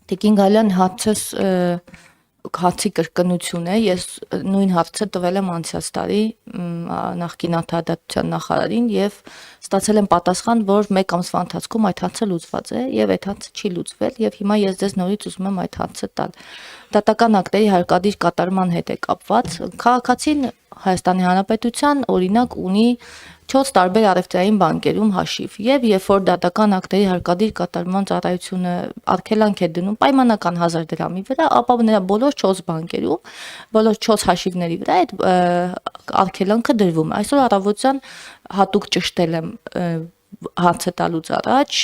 Տիկին Գալյան հացի կրկնություն է, ես նույն հարցը տվել եմ անցյալ տարի նախկին արտադրության նախարարին եւ ստացել եմ պատասխան, որ 1 ամսվա ընթացքում այդ հարցը լուծված է եւ այդ հարցը չի լուծվել եւ հիմա ես ձեզ նորից ուզում եմ այդ հարցը տալ։ Դատական ակտերի հարկադիր կատարման հետ է կապված։ Քաղաքացին Հայաստանի Հանրապետության օրինակ ունի 4 տարբեր առևտրային բանկերում հաշիվ եւ երբ որ դատական ակտերի հարկադիր կատարման ծառայությունը արգելանք է դնում պայմանական 1000 դրամի վրա, ապա նրա բոլոր 4 բանկերում, բոլոր 4 հաշիվների վրա այդ արգելանքը դրվում է։ Այսօր առավոտյան հատուկ ճշտել եմ հարցը տալուց առաջ,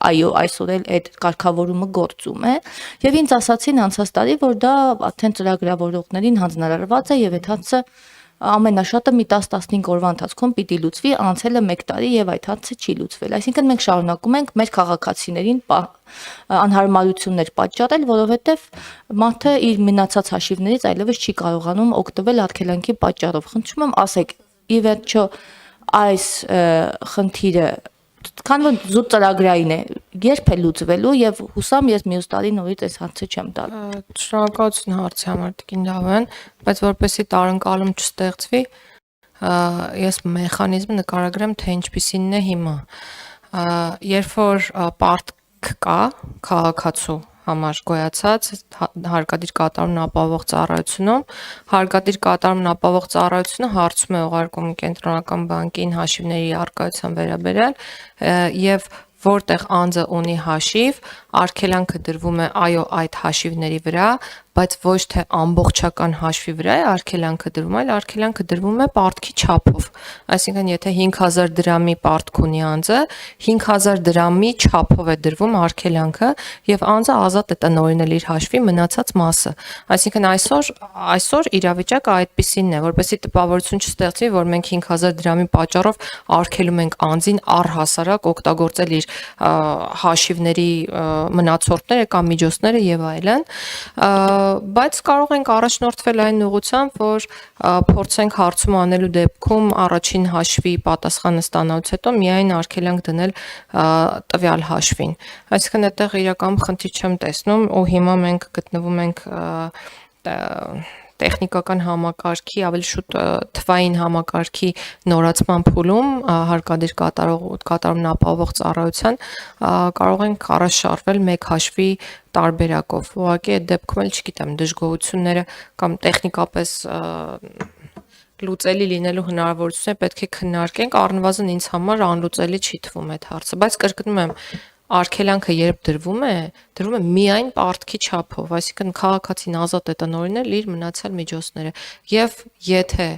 այո, այսօր էլ այդ կարգավորումը գործում է եւ ինձ ասացին անցած տարի, որ դա արդեն ծրագրավորողներին հանձնարարված է եւ այդ հարցը ամենաշատը մի 10-15 օրվա ընթացքում պիտի լուծվի, անցել է 1 տարի եւ այդ հարցը չի լուծվել։ Այսինքն մենք շարունակում ենք մեր քաղաքացիներին անհարմարություններ պատճառել, որովհետեւ մարդը իր մնացած հաշիվներից այլևս չի կարողանում օգտվել արգելանքի պատճառով։ Խնդրում եմ ասեք, ի վերջո այս խնդիրը քան որ զուտ ծրագրային է, երբ է լուծվելու եւ հուսամ ես մյուս տարի նորից այս հարցը չեմ տալ։ Շնորհակալություն հարցի համար Տիկին Լավեն, բայց որպեսզի տարընկալում չստեղծվի, ես մեխանիզմը նկարագրեմ, թե ինչպիսին է հիմա։ Երբ որ պարտք կա քաղաքացու համար գոյացած հարկադիր կատարումն ապահովող ծառայությունում, հարկադիր կատարումն ապահովող ծառայությունը հարցում է ուղարկում կենտրոնական բանկին հաշիվների առկայության վերաբերյալ եւ որտեղ անձը ունի հաշիվ, արգելանքը դրվում է այո այդ հաշիվների վրա, բայց ոչ թե ամբողջական հաշվի վրա է արգելանքը դրվում, այլ արգելանքը դրվում է պարտքի չափով։ Այսինքն, եթե 5000 դրամի պարտք ունի անձը, 5000 դրամի չափով է դրվում արգելանքը եւ անձը ազատ է տնօրինել իր հաշվի մնացած մասը։ Այսինքն այսօր իրավիճակը այդպիսին է, որպեսզի տպավորություն չստեղծվի, որ մենք 5000 դրամի պատճառով արգելում ենք անձին առհասարակ օգտագործել իր հաշիվների մնացորդները կամ միջոցները եւ այլն, բայց կարող ենք առաջնորդվել այն ուղղությամբ, որ փորձենք հարցում անելու դեպքում առաջին հաշվի պատասխանը ստանալուց հետո միայն արգելանք դնել տվյալ հաշվին։ Այսինքն այդտեղ իրական խնդիր չեմ տեսնում ու հիմա մենք գտնվում ենք տեխնիկական համակարգի, ավելի շուտ թվային համակարգի նորացման փուլում հարկադիր կատարումն ապահովող ծառայության կարող ենք առաջ շարժվել մեկ հաշվի տարբերակով։ Ուղղակի այդ դեպքում էլ չգիտեմ դժգոհությունները կամ տեխնիկապես լուծելի լինելու հնարավորությունը պետք է քննարկենք, առնվազն ինձ համար անլուծելի չի թվում այդ հարցը, բայց կրկնում եմ արգելանքը երբ դրվում է միայն պարտքի չափով, այսինքն քաղաքացին ազատ է տնօրինել իր մնացյալ միջոցները եւ եթե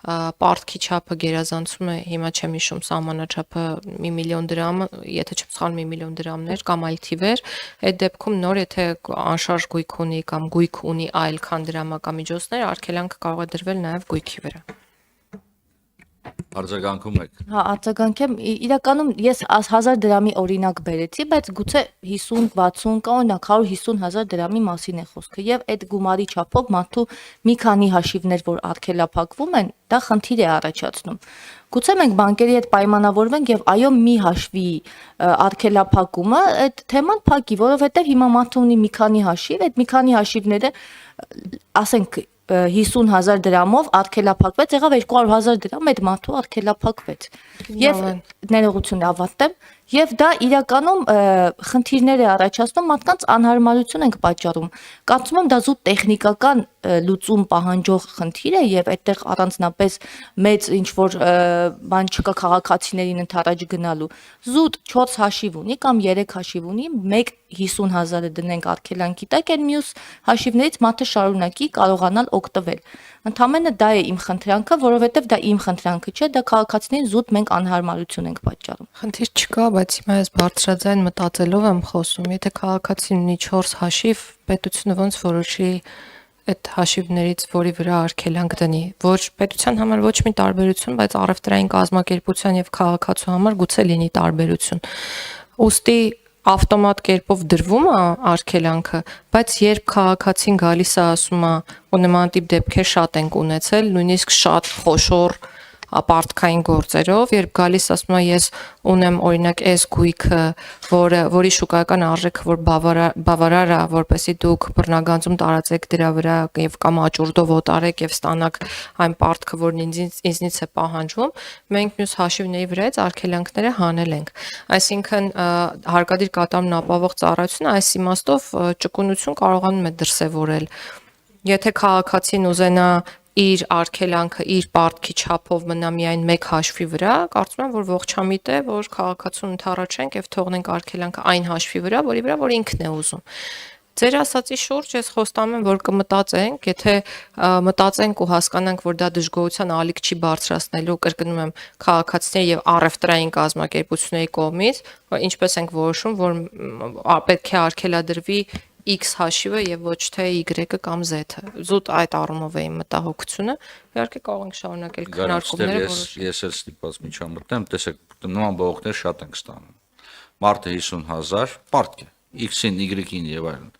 պարտքի չափը գերազանցում է, հիմա չեմ հիշում սահմանաչափը 1 միլիոն դրամ, եթե չեմ սխալվում 1 միլիոն դրամներ կամ այլ թիվեր, այդ դեպքում նոր եթե անշարժ գույք ունի կամ գույք ունի այլ քան դրամական միջոցներ, արգելանքը կարող է դրվել նաեւ գույքի վրա։ Արձագանքում եք։ Հա, արձագանքեմ, իրականում ես 1000 դրամի օրինակ բերեցի, բայց գուցե 50-60 կամ օրինակ 150,000 դրամի մասին է խոսքը եւ այդ գումարի չափով մարդու մի քանի հաշիվներ, որ արգելափակվում են, դա խնդիր է առաջացնում։ Գուցե մենք բանկերի հետ պայմանավորվենք եւ այո մի հաշվի արգելափակումը այդ թեման փակի, որովհետեւ հիմա մարդը ունի մի քանի հաշիվ, այդ մի քանի հաշիվները ասենք 50,000 դրամով արգելափակվեց, եղավ 200,000 դրամ այդ մարդու արգելափակվեց։ Եվ ներողություն ավարտեմ, եւ դա իրականում խնդիրներ է առաջացնում, մարդկանց անհարմարություն ենք պատճառում։ Կարծում եմ դա զուտ տեխնիկական լուծում պահանջող խնդիր է եւ այդտեղ առանձնապես մեծ ինչ որ բան չկա քաղաքացիներին ընդառաջ գնալու։ Զուտ 4 հաշիվ ունի կամ 3 հաշիվ ունի, 50,000-ը դնենք արգելանքի տակ, այն մյուս հաշիվներից մարդը շարունակի կարողանալ օգտվել։ Ընդամենը դա է իմ խնդրանքը, որովհետեւ դա իմ խնդրանքը չէ, դա քաղաքացիներին զուտ մենք անհարմարություն ենք պատճառում։ Խնդիր չկա, բայց հիմա ես բարձրաձայն մտածելով եմ խոսում, եթե քաղաքացին ունի 4 հաշիվ, պետությունը ոնց որոշի այդ հաշիվներից որի վրա արգելանք դնի, ոչ պետության համար ոչ մի տարբերություն, բայց առևտրային կազմակերպության եւ քաղաքացու համար գուցե լինի տարբերություն։ Ուստի ավտոմատ կերպով դրվում է արգելանքը, բայց երբ քաղաքացին գալիս է ասում է ու նման տիպ դեպքեր շատ ենք ունեցել, նույնիսկ շատ խոշոր պարտքային գործերով, երբ գալիս ասում եմ ես ունեմ օրինակ այս գույքը, որի շուկայական արժեքը որ բավարար է, որպեսզի դուք բռնագանձում տարածեք դրա վրա եւ կամ աճուրդով օտարեք եւ ստանաք այն պարտքը, որն ինձնից է պահանջվում, մենք մյուս հաշիվների վրայից արգելանքները հանել ենք։ Այսինքն հարկադիր կատարումն ապահովող ծառայությունը այս իմաստով ճկունություն կարողանում է դրսևորել։ Եթե քաղաքացին ուզենա իր արգելանքը իր պարտքի չափով մնա միայն մեկ հաշվի վրա, կարծում եմ, որ ողջամիտ է, որ քաղաքացուն ընդառաջենք եւ թողնենք արգելանքը այն հաշվի վրա, որ ինքն է ուզում։ Ձեր ասացի շուրջ ես խոստանում եմ, որ կմտածենք, եթե մտածենք ու հասկանանք, որ դա դժգոհության ալիք չի բարձրացնելու, կրկնում եմ, քաղաքացիների եւ առևտրային կազմակերպությունների կողմից, ինչպես ենք որոշում, որ պետք է արգելադրվի X հաշիվը եւ ոչ թե Y-ը կամ Z-ը։ Զուտ այդ առումով է իմ մտահոգությունը։ Իհարկե կարող ենք շարունակել քննարկումները, որոշել։ Ես էլ ստիպված միջամտեմ, տեսեք, նման բողոքներ շատ ենք ստանում։ Մարտը 50,000 պարտք է, X-ին, Y-ին եւ այլն։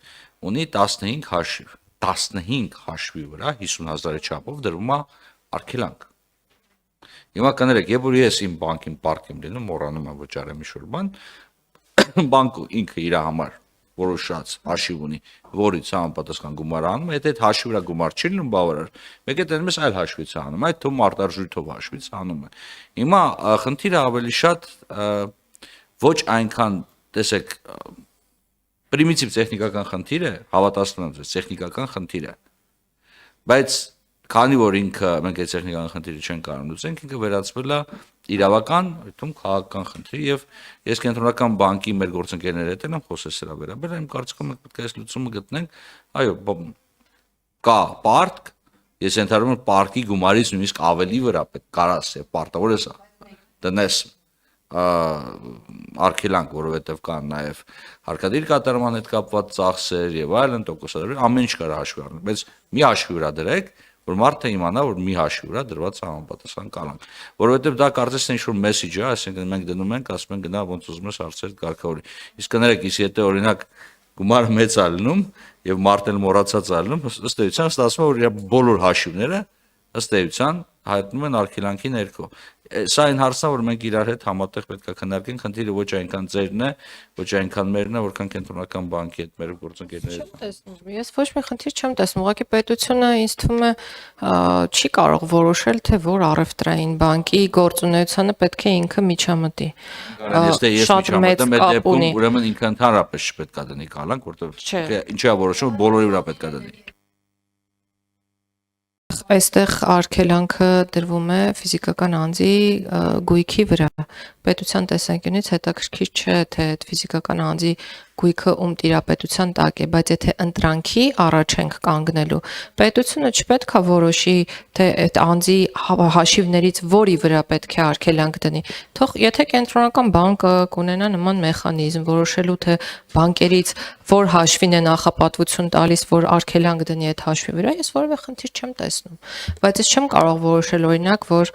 Ունի 15 հաշիվ։ 15 հաշվի վրա 50,000-ի չափով դրվում է արգելանք։ Հիմա կներեք, երբ որ ես իմ բանկին պարտք եմ դնում, մոռանում եմ վճարեմ ինչ-որ բան, բանկը ինքը իր համար որոշած հաշիվ ունի, որից համապատասխան գումար անում, եթե այդ հաշվի վրա գումար չի լինում բավարար, մեկ է տենում ես այլ հաշվից անում, այդ թվում արտարժույթով հաշվից անում է։ Հիմա խնդիրը ավելի շատ ոչ այնքան, տեսեք, պրիմիտիվ տեխնիկական խնդիր է, հավատացնում եմ ձեզ, տեխնիկական խնդիր է։ Բայց քանի որ ինքը մենք այդ տեխնիկական խնդիրը չենք կարող լուծենք, ինքը վերածվել է իրավական, այդտում քաղաքական խնդրի եւ ես կենտրոնական բանկի մեր գործընկերների հետ եմ խոսել սրա վերաբերյալ, իմ կարծիքով մենք պետք է այս լուծումը գտնենք, այո, կա պարտք, ես ենթադրում եմ պարտքի գումարից նույնիսկ ավելի վրա պետք կարաս եւ պարտավոր ես դնես արգելանք, որովհետեւ կան նաեւ հարկադիր կատարման հետ կապված ծախսեր եւ այլն, տոկոսադրել, ամեն ինչ կարող հաշվի առնել, բայց մի հաշվի վրա դրեք, որ մարդը իմանա, որ մի հաշվի վրա դրված է համապատասխան կալանք, որովհետեւ դա կարծես թե ինչ-որ մեսեջ է, այսինքն մենք դնում ենք, ասում են գնա ոնց ուզում ես հարցեր կարգավորի։ Իսկ կներեք, եթե օրինակ գումարը մեծ է լինում եւ մարդն էլ մոռացած է լինում, ըստ էության ստացվում է, որ իր բոլոր հաշիվները ըստ էության հայտնում են արգելանքի ներքո։ Սա այն հարցն է, որ մենք իրար հետ համատեղ պետք է քննարկենք, խնդիրը ոչ այնքան ձերն է, ոչ այնքան մերն է, որքան կենտրոնական բանկի հետ մեր գործընկերների հետ։ Չեմ տեսնում։ Ես ոչ մի խնդիր չեմ տեսնում։ Ուղղակի պետությունը ինձ թվում է չի կարող որոշել, թե որ առևտրային բանկի գործունեությանը պետք է ինքը միջամտի։ Ես միջամտեմ այդ դեպքում, ուրեմն ինքը ընդհանրապես չպետք է դնի կալանք, որտեղ ինչի է որոշում, բոլորի վրա պետք է դնի։ Այստեղ արգելանքը դրվում է ֆիզիկական անձի գույքի վրա։ Պետության տեսանկյունից հետաքրքիր չէ, թե այդ ֆիզիկական անձի գույքը ում տիրապետության տակ է, բայց եթե ընտրանքի առաջ ենք կանգնելու, պետությունը չպետք է որոշի, թե այդ անձի հաշիվներից որի վրա պետք է արգելանք դնի։ Թող եթե կենտրոնական բանկը կունենա նման մեխանիզմ որոշելու, թե բանկերից որ հաշվին է նախապատվություն տալիս, որ արգելանք դնի այդ հաշվի վրա, ես որևէ խնդիր չեմ տեսնում։ Բայց ես չեմ կարող որոշել օրինակ, որ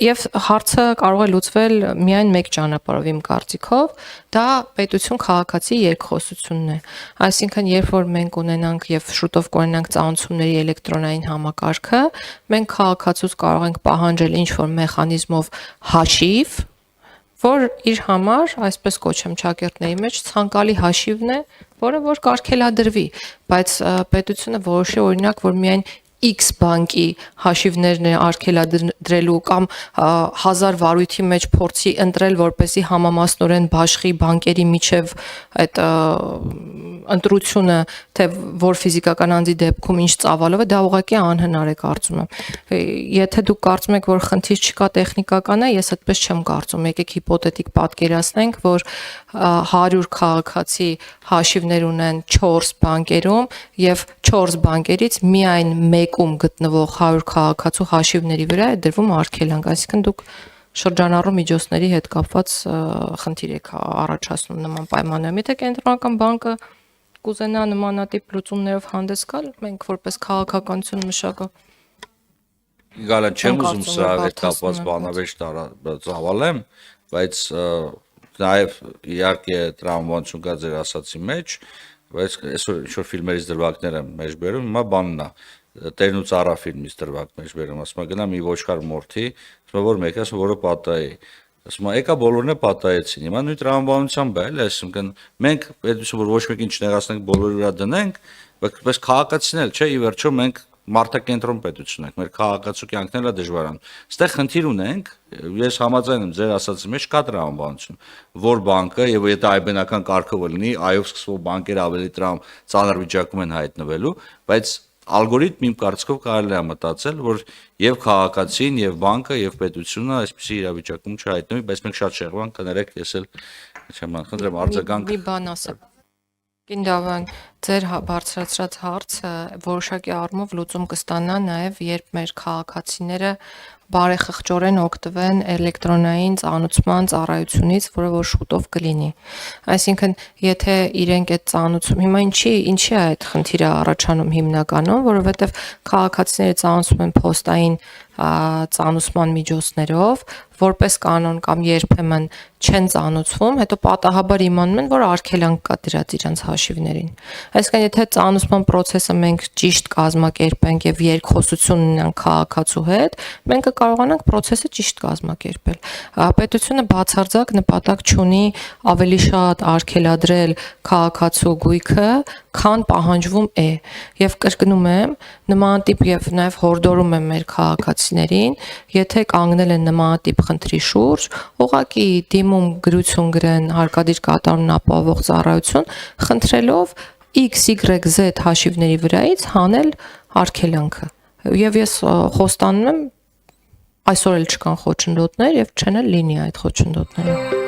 եւ հարցը կարող է լուծվել միայն մեկ ճանապարհով իմ կարծիքով, դա պետություն քաղաքացի երկխոսությունն է։ Այսինքն, երբ որ մենք ունենանք եւ շուտով կունենանք ծանոթությունների էլեկտրոնային համակարգը, մենք քաղաքացուց կարող ենք պահանջել ինչ-որ մեխանիզմով հաշիվ, որ իր համար, այսպես կոչեմ ճակերտների մեջ, ցանկալի հաշիվն է, որը որ կարգելադրվի, բայց պետությունը որոշի օրինակ, որ միայն X բանկի հաշիվներն է արգելադրելու կամ 1000 վարույթի մեջ փորձի ընտրել, որպեսի համամասնորեն բաշխի բանկերի միջև այդ ընտրությունը, թե որ ֆիզիկական անձի դեպքում ինչ ծավալով է, դա ուղղակի անհնար է կարծում եմ։ Եթե դուք կարծում եք, որ խնդիր չկա տեխնիկական է, ես այդպես չեմ կարծում։ Եկեք հիպոթետիկ պատկերացնենք, որ 100 քաղաքացի հաշիվներ ունեն 4 բանկերում եւ 4 բանկերից միայն մեկում գտնվող 100 քաղաքացու հաշիվների վրա է դրվում արգելանք, այսինքն դուք շրջանառու միջոցների հետ կապված խնդիր եք առաջացնում նման պայմաններում։ Եթե կենտրոնական բանկը կուզենա նմանատիպ լուծումներով հանդես գալ, մենք որպես քաղաքականություն մշակող Գալան չեմ ուզում սա հետ կապված բանավեճ ծավալեմ, բայց նաև իհարկե տրամաբանություն կա ձեր ասացի մեջ, բայց այսօր ինչ-որ ֆիլմերից դրվագներ եմ մեջ բերում, հիմա բանն է, Տերն ու ծառա ֆիլմից դրվակ մեջ բերում, ասում է գնա մի ոչխար մորթի, ասում է որ մեկը ասում որը պատահի։ Ասում է եկա բոլորն է պատահեցին։ Հիմա նույն տրամաբանությամբ է, էլի, այսինքն մենք պետք է որ ոչ մեկին չնեղացնենք, բոլորի վրա դնենք, բայց քաղաքացին էլ չէ, ի վերջո մենք մարդակենտրոն պետություն ենք, մեր քաղաքացու կյանքն էլ է դժվարանում։ Այստեղ խնդիր ունենք, ես համաձայն եմ ձեր ասածի մեջ կա տրամաբանություն, որ բանկը եւ եթե այբենական կարգով լինի, այով սկսվող բանկերը ավելի ծանր վիճակում են հայտնվելու, բայց ալգորիթմ իմ կարծիքով կարելի է մտածել, որ եւ քաղաքացին, եւ բանկը, եւ պետությունը այսպեսի իրավիճակում չհայտնվի, բայց մենք շատ շեղվանք կներեք, ես էլ չեմ խնդրեմ արձագանք։ Մի բան ասեմ։ Կինդավան, ձեր բարձրացրած հարցը որոշակի առումով լուծում կստանա նաև, երբ մեր քաղաքացիները բարեխղճորեն օգտվեն էլեկտրոնային ծանուցման ծառայությունից, որը որ շուտով կլինի։ Այսինքն, եթե իրենք այդ ծանուցում, հիմա ինչի է այդ խնդիրը առաջանում հիմնականում, որովհետև քաղաքացիները ծանուցում են փոստային ծանուցման միջոցներով, որպես կանոն կամ երբեմն չեն ծանուցվում, հետո պատահաբար իմանում են, որ արգելանք կա դրած իրենց հաշիվներին։ Այսինքն, եթե ծանուցման process-ը մենք ճիշտ կազմակերպենք եւ երկխոսություն ունենանք քաղաքացու հետ, մենք կկարողանանք process-ը ճիշտ կազմակերպել։ Պետությունը բացարձակ նպատակ չունի ավելի շատ արգելադրել քաղաքացու գույքը, քան պահանջվում է։ Եվ կրկնում եմ, նման տիպ եւ նաեւ հորդորում եմ մեր քաղաքացիներին, եթե կանգնել են նման տիպ խնդրի շուրջ, ուղղակի դիմում գրություն գրեն հարկադիր կատարումն ապահովող ծառայություն, խնդրելով XYZ հաշիվների վրայից հանել արգելանքը։ Եվ ես խոստանում եմ, այսօր էլ չկան խոչընդոտներ եւ չեն էլ լինի այդ խոչընդոտները։